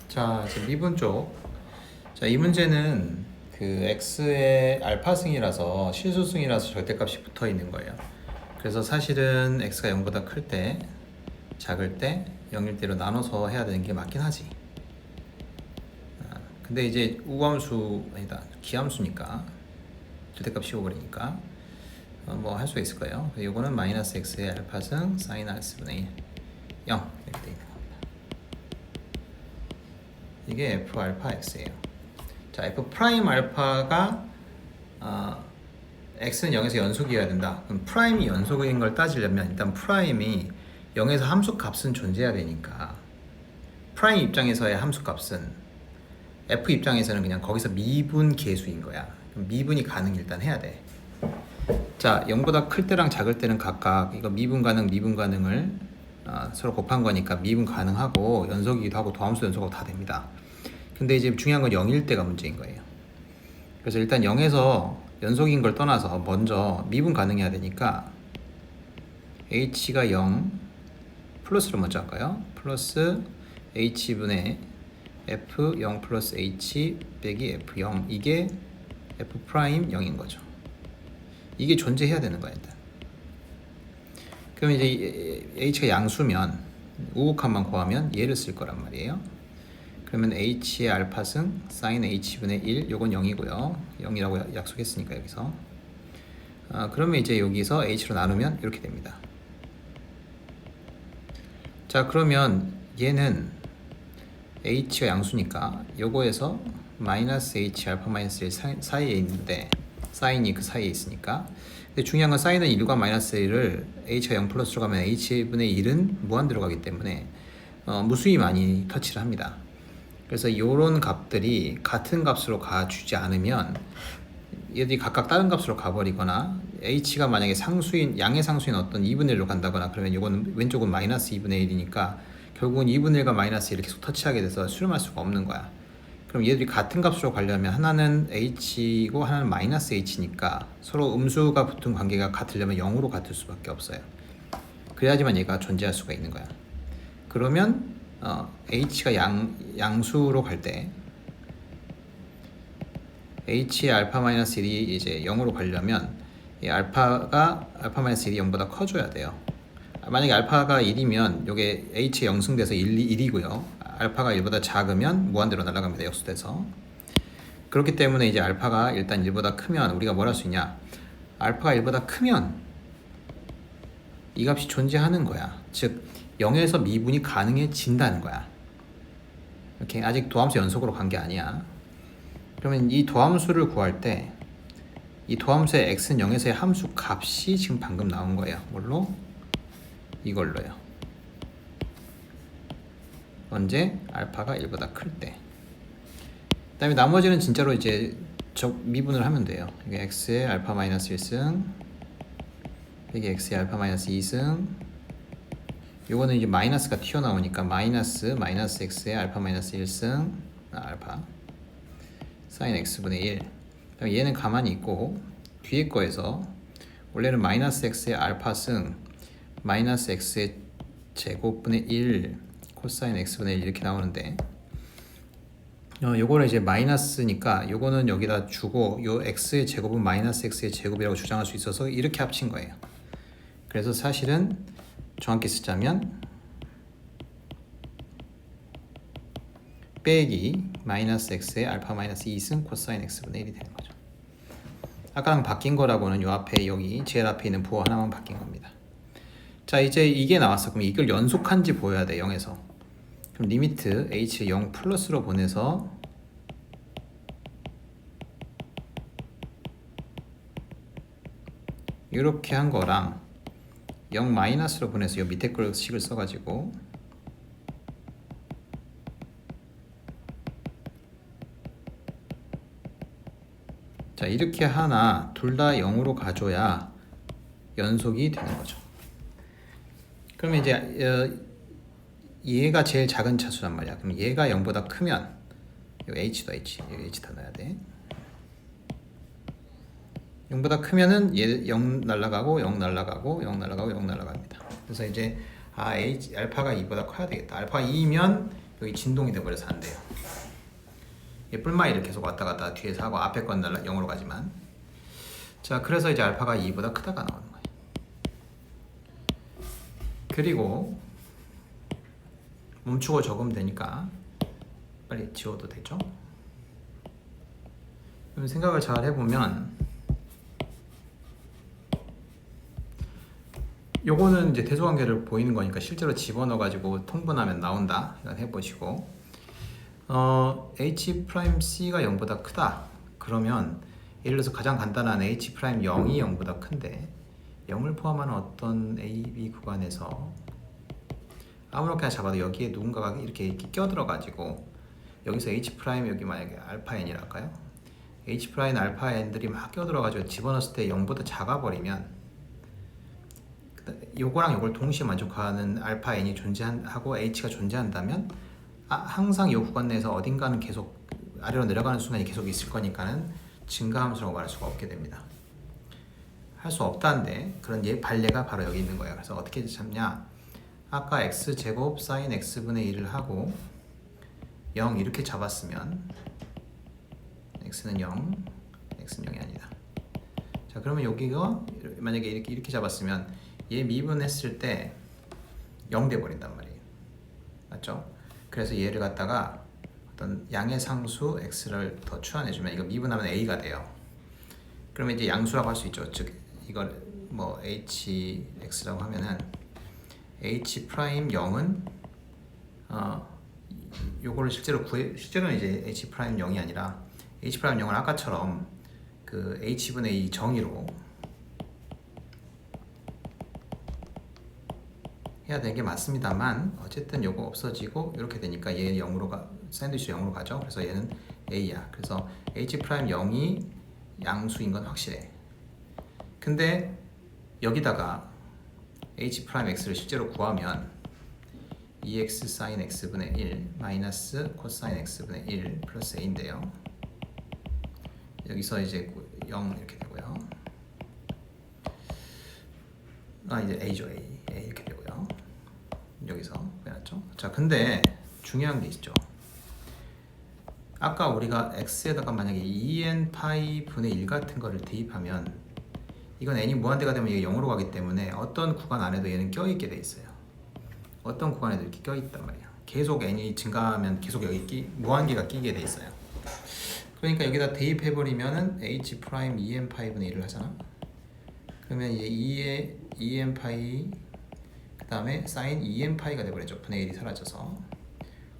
자, 이제 미분 쪽. 자, 이 문제는 그 x의 알파승이라서 실수승이라서 절대값이 붙어 있는 거예요. 그래서 사실은 x가 0보다 클 때, 작을 때 0일 때로 나눠서 해야 되는 게 맞긴 하지. 근데 이제 우함수 아니다, 기함수니까 절대값 씌워버리니까 뭐 할 수가 있을 거예요. 이거는 마이너스 x의 알파승 사인 r분의 1 0 이렇게 돼 있는 겁니다. 이게 f 알파 x예요. 자, f 프라임 알파가 x는 0에서 연속이어야 된다. 그럼 프라임이 연속인 걸 따지려면 일단 프라임이 0에서 함수 값은 존재해야 되니까 프라임 입장에서의 함수 값은 f 입장에서는 그냥 거기서 미분 계수인 거야. 그럼 미분이 가능 일단 해야 돼. 자, 0보다 클 때랑 작을 때는 각각 이거 미분 가능, 미분 가능을 서로 곱한 거니까 미분 가능하고 연속이기도 하고 도함수 연속하고 다 됩니다. 근데 이제 중요한 건 0일 때가 문제인 거예요. 그래서 일단 0에서 연속인 걸 떠나서 먼저 미분 가능해야 되니까 h가 0 플러스로 먼저 할까요? 플러스 h분의 f0 플러스 h 빼기 f0 이게 f 프라임 0인 거죠. 이게 존재해야 되는 거야 일단. 그럼 이제 h가 양수면 우극한만 구하면 얘를 쓸 거란 말이에요. 그러면 h의 알파승 sin h분의 1 요건 0이고요. 0이라고 약속했으니까 여기서 그러면 이제 여기서 h로 나누면 이렇게 됩니다. 자, 그러면 얘는 h가 양수니까 요거에서 마이너스 h 알파 마이너스 1 사이에 있는데 사인이 그 사이에 있으니까. 근데 중요한 건 사인은 1과 마이너스 1을 h가 0 플러스로 가면 h분의 1은 무한대로 가기 때문에 무수히 많이 터치를 합니다. 그래서 이런 값들이 같은 값으로 가주지 않으면 얘들이 각각 다른 값으로 가버리거나 h가 만약에 상수인 양의 상수인 어떤 2분의 1로 간다거나 그러면 이거는 왼쪽은 마이너스 2분의 1이니까 결국은 2분의 1과 마이너스 1을 계속 터치하게 돼서 수렴할 수가 없는 거야. 그럼 얘들이 같은 값으로 가려면 하나는 h이고 하나는 마이너스 h니까 서로 음수가 붙은 관계가 같으려면 0으로 같을 수밖에 없어요. 그래야지만 얘가 존재할 수가 있는 거야. 그러면 h가 양수로 갈 때 h의 알파 마이너스 1이 이제 0으로 가려면 이 알파가 알파 마이너스 1이 0보다 커져야 돼요. 만약에 알파가 1이면 이게 h의 0승돼서 1이고요. 알파가 1보다 작으면 무한대로 날아갑니다. 역수돼서. 그렇기 때문에 이제 알파가 일단 1보다 크면 우리가 뭘 할 수 있냐? 알파가 1보다 크면 이 값이 존재하는 거야. 즉 0에서 미분이 가능해진다는 거야. 이렇게 아직 도함수 연속으로 간 게 아니야. 그러면 이 도함수를 구할 때 이 도함수의 x는 0에서의 함수 값이 지금 방금 나온 거예요. 뭘로? 이걸로요. 언제? 알파가 1보다 클 때. 그 다음에 나머지는 진짜로 이제 미분을 하면 돼요. 이게 x의 알파 마이너스 1승 이게 x의 알파 마이너스 2승 요거는 이제 마이너스가 튀어나오니까 마이너스 x의 알파 마이너스 1승 알파 사인 x분의 1. 그럼 얘는 가만히 있고 뒤에 거에서 원래는 마이너스 x의 알파승 마이너스 x의 제곱분의 1 코사인 x분의 1 이렇게 나오는데 요거는 이제 마이너스니까 요거는 여기다 주고 요 x의 제곱은 마이너스 x의 제곱이라고 주장할 수 있어서 이렇게 합친 거예요. 그래서 사실은 정확히 쓰자면 빼기 마이너스 x의 알파 마이너스 2승 코사인 x분의 1이 되는 거죠. 아까랑 바뀐 거라고는 요 앞에 여기 제일 앞에 있는 부호 하나만 바뀐 겁니다. 자, 이제 이게 나왔어. 그럼 이걸 연속한지 보여야 돼. 0에서. 그럼 리미트 h 0 플러스로 보내서 이렇게 한 거랑 0 마이너스로 보내서 이 밑에 걸 식을 써가지고 자, 이렇게 하나 둘 다 0으로 가줘야 연속이 되는 거죠. 그러면 이제 얘가 제일 작은 차수란 말이야. 그럼 얘가 0보다 크면 여기 h도 h 다 넣어야 돼. 0보다 크면은 얘 0 날라가고 0 날라가고 0 날라가고 0 날라갑니다. 그래서 이제 알파가 2보다 커야 되겠다. 알파가 2면 여기 진동이 돼버려서 안 돼요. 이게 뿔마이를 계속 왔다 갔다 뒤에서 하고 앞에 건 0으로 가지만. 자, 그래서 이제 알파가 2보다 크다가 나오는 거예요. 그리고 멈추고 적으면 되니까 빨리 지워도 되죠? 그럼 생각을 잘 해보면 요거는 이제 대소관계를 보이는 거니까 실제로 집어넣어가지고 통분하면 나온다. 이건 해보시고 H'C가 0보다 크다. 그러면 예를 들어서 가장 간단한 H'0이 0보다 큰데 0을 포함하는 어떤 A, B 구간에서 아무렇게나 잡아도 여기에 누군가가 이렇게 껴들어가지고 여기서 H' 여기 만약에 알파 n이라 할까요? H' 알파 n들이 막 껴들어가지고 집어넣었을 때 0보다 작아버리면 요거랑 요걸 동시에 만족하는 알파 n이 존재하고 h가 존재한다면 항상 이 구간 내에서 어딘가는 계속 아래로 내려가는 순간이 계속 있을 거니까는 증가함수라고 말할 수가 없게 됩니다. 할 수 없다는데 그런 반례가 바로 여기 있는 거예요. 그래서 어떻게 잡냐? 아까 x제곱 sin x분의 1을 하고 0 이렇게 잡았으면 x는 0, x는 0이 아니다. 자, 그러면 여기가 만약에 이렇게 잡았으면 얘 미분했을 때 0 돼버린단 말이에요. 맞죠? 그래서 얘를 갖다가 어떤 양의 상수 x를 더 추한해주면 이거 미분하면 a가 돼요. 그러면 이제 양수라고 할 수 있죠. 즉 이걸 뭐 hx라고 하면은 h'0은 요거를 실제로는 이제 h'0이 아니라 h'0을 아까처럼 그 h분의 2 정의로 해야 되는 게 맞습니다만 어쨌든 요거 없어지고 이렇게 되니까 얘는 0으로 샌드위치 0으로 가죠. 그래서 얘는 a야. 그래서 h'0이 양수인 건 확실해. 근데 여기다가 h'x를 실제로 구하면 2x sin x분의 1 마이너스 cosine x분의 1 플러스 a인데요. 여기서 이제 0 이렇게 되고요. 이제 a죠. a 이렇게 되고요. 여기서 빼놨죠. 자, 근데 중요한 게 있죠. 아까 우리가 x에다가 만약에 2n 파이 분의 1 같은 거를 대입하면 이건 n이 무한대가 되면 이게 0으로 가기 때문에 어떤 구간 안에도 얘는 껴있게 돼 있어요. 어떤 구간에도 이렇게 껴있단 말이야. 계속 n이 증가하면 계속 여기 무한계가 끼게 돼 있어요. 그러니까 여기다 대입해버리면은 h 프라임 2n 파이 분의 1을 하잖아. 그러면 이제 2n 파이 그 다음에 sin 2n 파이가 돼버리죠. 분의 1이 사라져서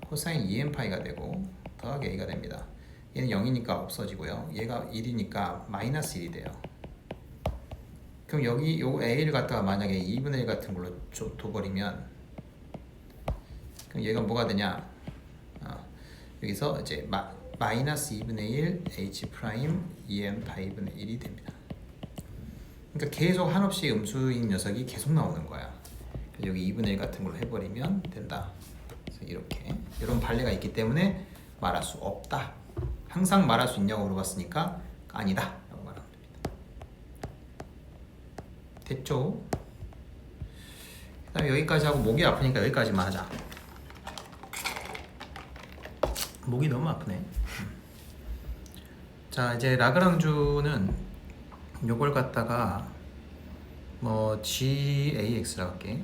코사인 2n 파이가 되고 더하기 a가 됩니다. 얘는 0이니까 없어지고요. 얘가 1이니까 마이너스 1이 돼요. 그럼 여기 요 a를 갖다가 만약에 2분의 1 같은 걸로 둬버리면 그럼 얘가 뭐가 되냐? 여기서 이제 마이너스 2분의 1 h 프라임 2n 파이 분의 1이 됩니다. 그러니까 계속 한없이 음수인 녀석이 계속 나오는 거야. 그래서 여기 2분의 1 같은 걸로 해버리면 된다. 그래서 이렇게 이런 판례가 있기 때문에 말할 수 없다. 항상 말할 수 있냐고 물어봤으니까 아니다 라고 말하면 됩니다. 됐죠? 그 다음에 여기까지 하고 목이 아프니까 여기까지만 하자. 목이 너무 아프네. 자, 이제 라그랑주는 요걸 갖다가 뭐 GAX라고 할게.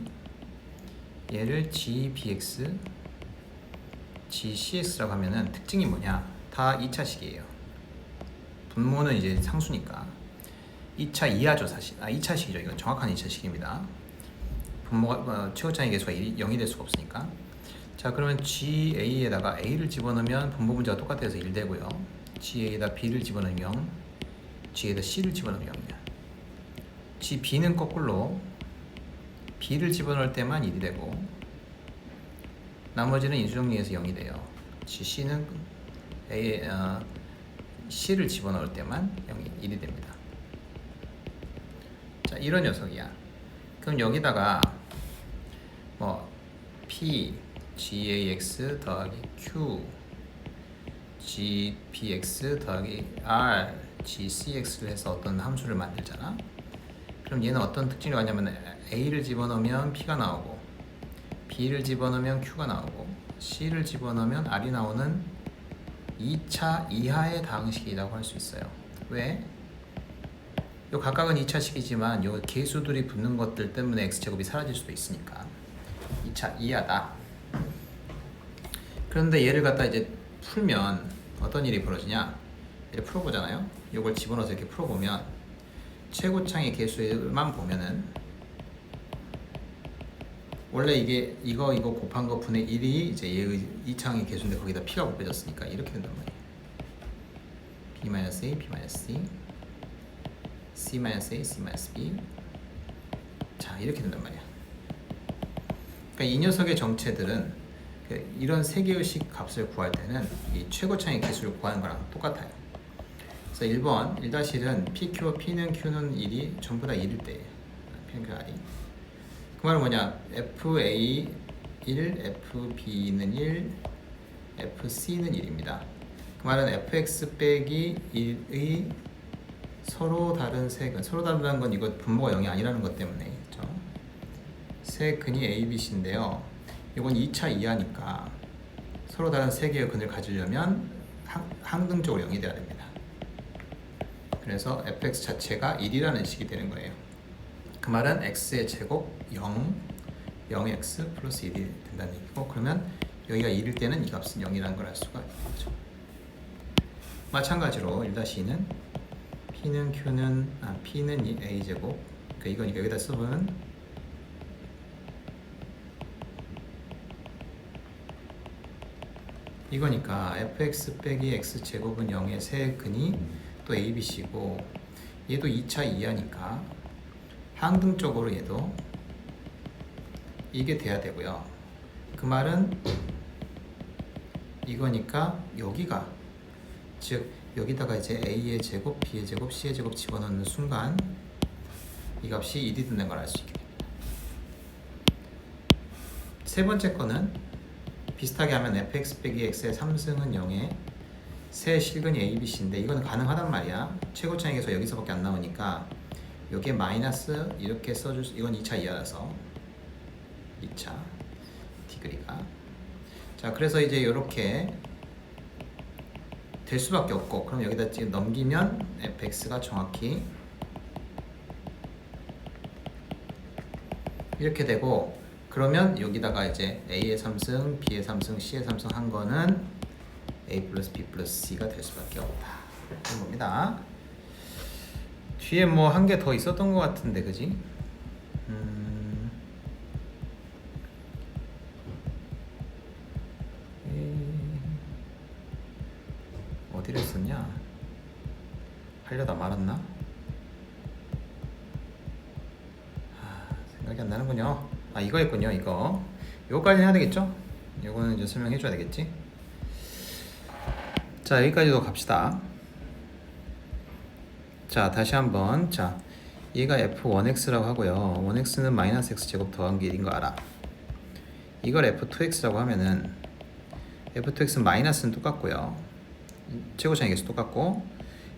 얘를 GBX, GCX라고 하면은 특징이 뭐냐? 다 2차식이에요. 분모는 이제 상수니까 2차 이하죠 사실. 2차식이죠. 이건 정확한 2차식입니다. 분모가 최고차의 개수가 0이 될 수가 없으니까. 자, 그러면 GA에다가 A를 집어넣으면 분모 분자가 똑같아서 1 되고요. GA에다 B를 집어넣으면 0, G에다 C를 집어넣으면 0이야. GB는 거꾸로 B를 집어넣을 때만 1이 되고 나머지는 인수정리해서 0이 돼요. GC는 C를 집어넣을 때만 1이 됩니다. 자, 이런 녀석이야. 그럼 여기다가 뭐 P, GAX 더하기 Q, GPX 더하기 R, GCX를 해서 어떤 함수를 만들잖아. 그럼 얘는 어떤 특징이 가냐면 A를 집어넣으면 P가 나오고 B를 집어넣으면 Q가 나오고 C를 집어넣으면 R이 나오는 2차 이하의 다항식이라고 할 수 있어요. 왜? 요 각각은 2차식이지만 요 계수들이 붙는 것들 때문에 x제곱이 사라질 수도 있으니까 2차 이하다. 그런데 얘를 갖다 이제 풀면 어떤 일이 벌어지냐? 얘를 풀어보잖아요. 요걸 집어넣어서 이렇게 풀어보면 최고창의 계수만 보면은 원래 이게 이거 곱한 거 분의 1이 이제 얘의 2창의 계수인데 거기다 p가 곱해졌으니까 이렇게 된단 말이에요. b-a, b-c, c-a, c-b. 자, 이렇게 된단 말이야. 그러니까 이 녀석의 정체들은 이런 세 개의 식 값을 구할 때는 이 최고창의 계수를 구하는 거랑 똑같아요. 그래서 1번 1-1은 PQ, P는 Q는 1이 전부 다 1일 때예요. P는 Q, R이. 그 말은 뭐냐? FA 1, FB는 1, FC는 1입니다. 그 말은 FX 빼기 1의 서로 다른 색은, 서로 다르다는 건 이거 분모가 0이 아니라는 것 때문에 그렇죠? 세 근이 A, B, C인데요. 이건 2차 이하니까 서로 다른 세 개의 근을 가지려면 항등적으로 0이 돼야 됩니다. 그래서 fx 자체가 1이라는 식이 되는 거예요. 그 말은 x의 제곱 0, 0x 플러스 1이 된다는 얘기고, 그러면 여기가 1일 때는 이 값은 0이라는 걸 알 수가 있는 거죠. 마찬가지로 1-2는 P는 Q는 P는 A제곱, 그러니까 이거니까 여기다 써보면 이거니까 fx 빼기 x제곱은 0의 세 근이 또 a, b, c고 얘도 2차 이하니까 항등적으로 얘도 이게 돼야 되고요. 그 말은 이거니까 여기가, 즉 여기다가 이제 a의 제곱, b의 제곱, c의 제곱 집어넣는 순간 이 값이 1이 된다는 걸 알 수 있게 됩니다. 세 번째 거는 비슷하게 하면 fx 빼기 x의 3승은 0에 세 실근이 a, b, c인데 이거는 가능하단 말이야. 최고차항에서 여기서밖에 안 나오니까 여기에 마이너스 이렇게 써줄 수, 이건 2차 이하라서 2차 디그리가. 자, 그래서 이제 이렇게 될 수밖에 없고, 그럼 여기다 지금 넘기면 fx가 정확히 이렇게 되고, 그러면 여기다가 이제 a의 3승, b의 3승, c의 3승 한 거는 a 플러스 b 플러스 c가 될 수밖에 없다. 그런 겁니다. 뒤에 뭐 한 개 더 있었던 것 같은데, 그지? 어디를 썼냐? 하려다 말았나? 생각이 안 나는군요. 이거 있군요. 이거까지 해야 되겠죠? 이거는 이제 설명해 줘야 되겠지? 자, 여기까지도 갑시다. 자, 다시 한번. 자, 얘가 f1x라고 하고요. 1x는 마이너스 x제곱 더한 게 1인 거 알아. 이걸 f2x라고 하면은 f2x는 마이너스는 똑같고요. 최고차항의 개수 똑같고,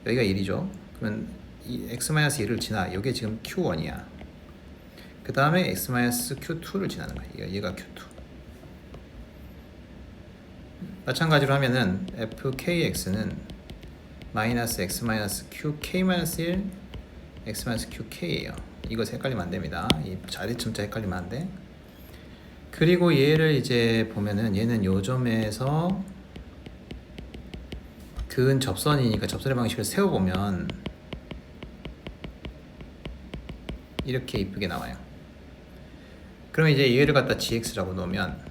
여기가 1이죠. 그러면 이 x-1을 지나, 여기에 지금 q1이야. 그 다음에 x-q2를 지나는 거야. 얘가 q2. 마찬가지로 하면은 fkx는 마이너스 x-qk-1 x-qk예요. 이거 헷갈리면 안 됩니다. 이 자리점자 헷갈리면 안 돼. 그리고 얘를 이제 보면은 얘는 요 점에서 근 접선이니까 접선의 방식을 세워보면 이렇게 이쁘게 나와요. 그러면 이제 얘를 갖다 gx라고 놓으면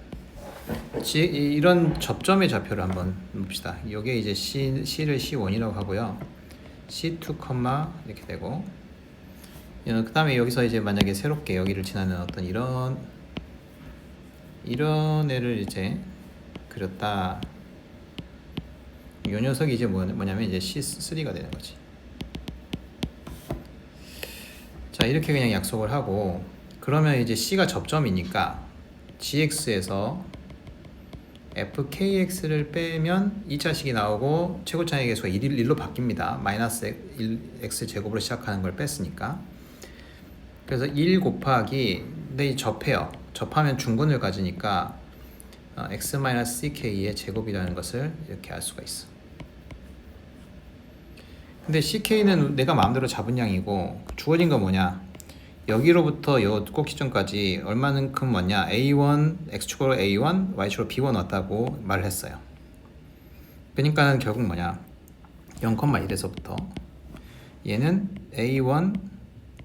이런 접점의 좌표를 한번 봅시다. 여기에 이제 C를 C1이라고 하고요. C2, 이렇게 되고, 그 다음에 여기서 이제 만약에 새롭게 여기를 지나는 어떤 이런 애를 이제 그렸다. 이 녀석이 이제 뭐냐면 이제 C3가 되는 거지. 자, 이렇게 그냥 약속을 하고, 그러면 이제 C가 접점이니까 GX에서 fkx를 빼면 2차식이 나오고 최고차항의 개수가 1로 바뀝니다. 마이너스 1x제곱으로 시작하는 걸 뺐으니까. 그래서 1 곱하기, 근데 접해요. 접하면 중근을 가지니까 x-ck의 제곱이라는 것을 이렇게 알 수가 있어. 근데 ck는 내가 마음대로 잡은 양이고 주어진 건 뭐냐? 여기로부터 요 꼭지점까지 얼마만큼 왔냐? a1 x축으로 a1 y축으로 b1 왔다고 말을 했어요. 그러니까는 결국 뭐냐? 0,1에서부터 얘는 a1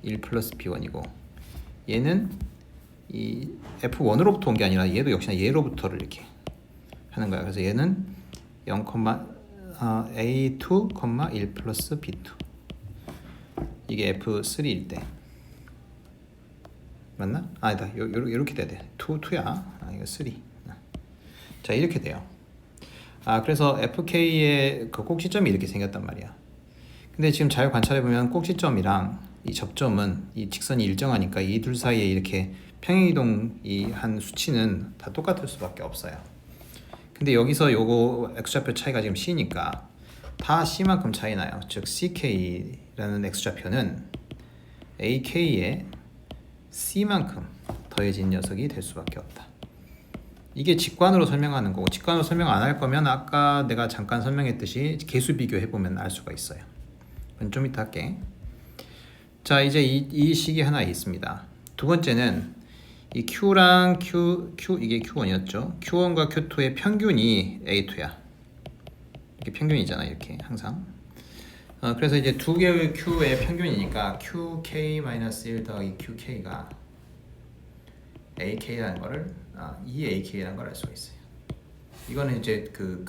1 플러스 b1이고 얘는 이 f1으로부터 온 게 아니라 얘도 역시나 얘로부터를 이렇게 하는 거야. 그래서 얘는 0, a2, 1 플러스 b2 이게 f3일 때 맞나? 아니다. 요렇게 돼야 돼. 2야. 이거 3. 자, 이렇게 돼요. 그래서 fk의 그 꼭지점이 이렇게 생겼단 말이야. 근데 지금 잘 관찰해 보면 꼭지점이랑 이 접점은 이 직선이 일정하니까 이 둘 사이에 이렇게 평행이동이 한 수치는 다 똑같을 수밖에 없어요. 근데 여기서 요거 x좌표 차이가 지금 c니까 다 c만큼 차이 나요. 즉 ck라는 x좌표는 ak의 c만큼 더해진 녀석이 될 수밖에 없다. 이게 직관으로 설명하는 거고, 직관으로 설명 안 할 거면 아까 내가 잠깐 설명했듯이 개수 비교해보면 알 수가 있어요. 그건 좀 이따 할게. 자, 이제 이 식이 하나 있습니다. 두 번째는 이 Q랑 Q 이게 Q1이었죠. Q1과 Q2의 평균이 A2야. 이게 평균이잖아, 이렇게 항상. 그래서 이제 두 개의 Q의 평균이니까 QK-1 더하기 QK가 AK라는 거를 EAK라는 걸 알 수가 있어요. 이거는 이제 그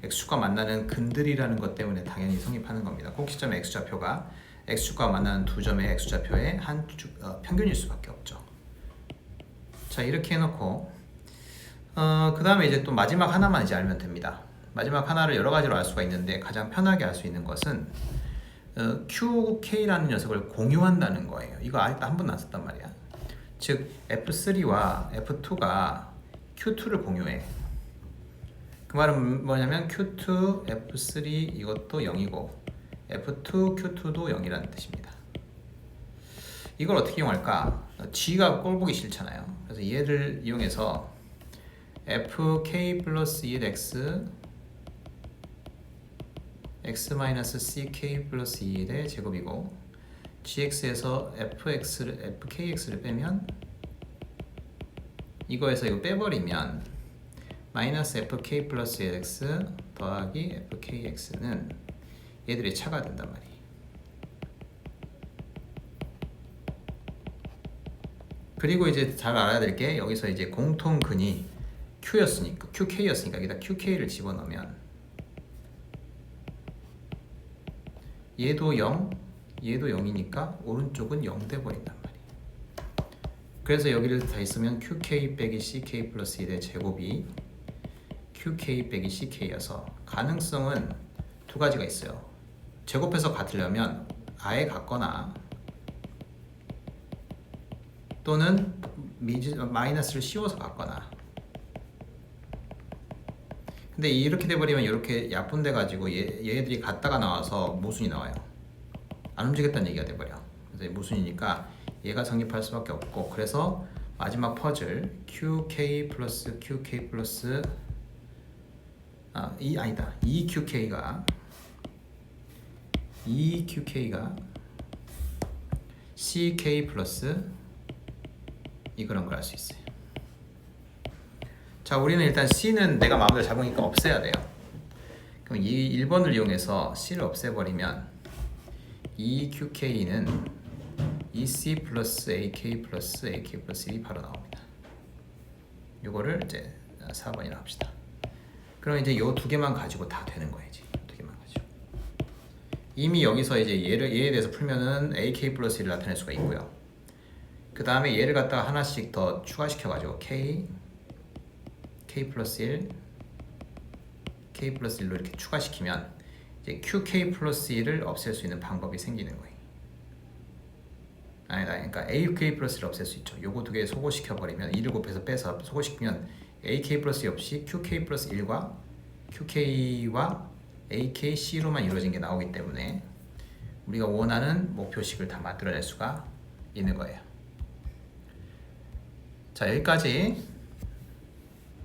X축과 만나는 근들이라는 것 때문에 당연히 성립하는 겁니다. 꼭지점의 X좌표가 X축과 만나는 두 점의 X좌표의 평균일 수밖에 없죠. 자, 이렇게 해놓고 그 다음에 이제 또 마지막 하나만 이제 알면 됩니다. 마지막 하나를 여러 가지로 알 수가 있는데 가장 편하게 알 수 있는 것은 QK라는 녀석을 공유한다는 거예요. 이거 아직도 한 번도 안 썼단 말이야. 즉 F3와 F2가 Q2를 공유해. 그 말은 뭐냐면 Q2, F3 이것도 0이고 F2, Q2도 0이라는 뜻입니다. 이걸 어떻게 이용할까? G가 꼴 보기 싫잖아요. 그래서 얘를 이용해서 FK 플러스 1X x-ck 플러스 2의 제곱이고 gx에서 fkx를 빼면 이거에서 이거 빼버리면 마이너스 fk 플러스 1x 더하기 fkx는 얘들이 차가 된단 말이에요. 그리고 이제 잘 알아야 될 게 여기서 이제 공통근이 q였으니까 qk였으니까 여기다 qk를 집어넣으면 얘도 0, 얘도 0이니까 오른쪽은 0 돼버린단 말이에요. 그래서 여기를 다 있으면 qk 빼기 ck 플러스 1의 제곱이 qk 빼기 ck여서 가능성은 두 가지가 있어요. 제곱해서 같으려면 아예 같거나 또는 마이너스를 씌워서 같거나. 근데 이렇게 돼버리면 이렇게 약분돼 가지고 얘들이 같다가 나와서 모순이 나와요. 안 움직였다는 얘기가 돼버려. 그래서 모순이니까 얘가 성립할 수밖에 없고, 그래서 마지막 퍼즐 QK 플러스 QK 플러스 EQK가 CK 플러스 이그런 걸 알 수 있어요. 자, 우리는 일단 C는 내가 마음대로 잡으니까 없애야 돼요. 그럼 이 1번을 이용해서 C를 없애버리면 EQK는 EC 플러스 AK 플러스 AK 플러스 1이 바로 나옵니다. 이거를 이제 4번이라고 합시다. 그럼 이제 이 두 개만 가지고 다 되는 거야지. 두 개만 가지고. 이미 여기서 이제 얘에 대해서 풀면은 AK 플러스 1을 나타낼 수가 있고요. 그 다음에 얘를 갖다가 하나씩 더 추가시켜가지고 K 플러스 1, K 플러스 1로 이렇게 추가시키면 이제 QK 플러스 1을 없앨 수 있는 방법이 생기는 거예요. 그러니까 AK 플러스 1을 없앨 수 있죠. 요거 두 개 소거시켜버리면 2를 곱해서 빼서 소거시키면 AK 플러스 1 없이 QK 플러스 1과 QK와 AKC로만 이루어진 게 나오기 때문에 우리가 원하는 목표식을 다 만들어낼 수가 있는 거예요. 자, 여기까지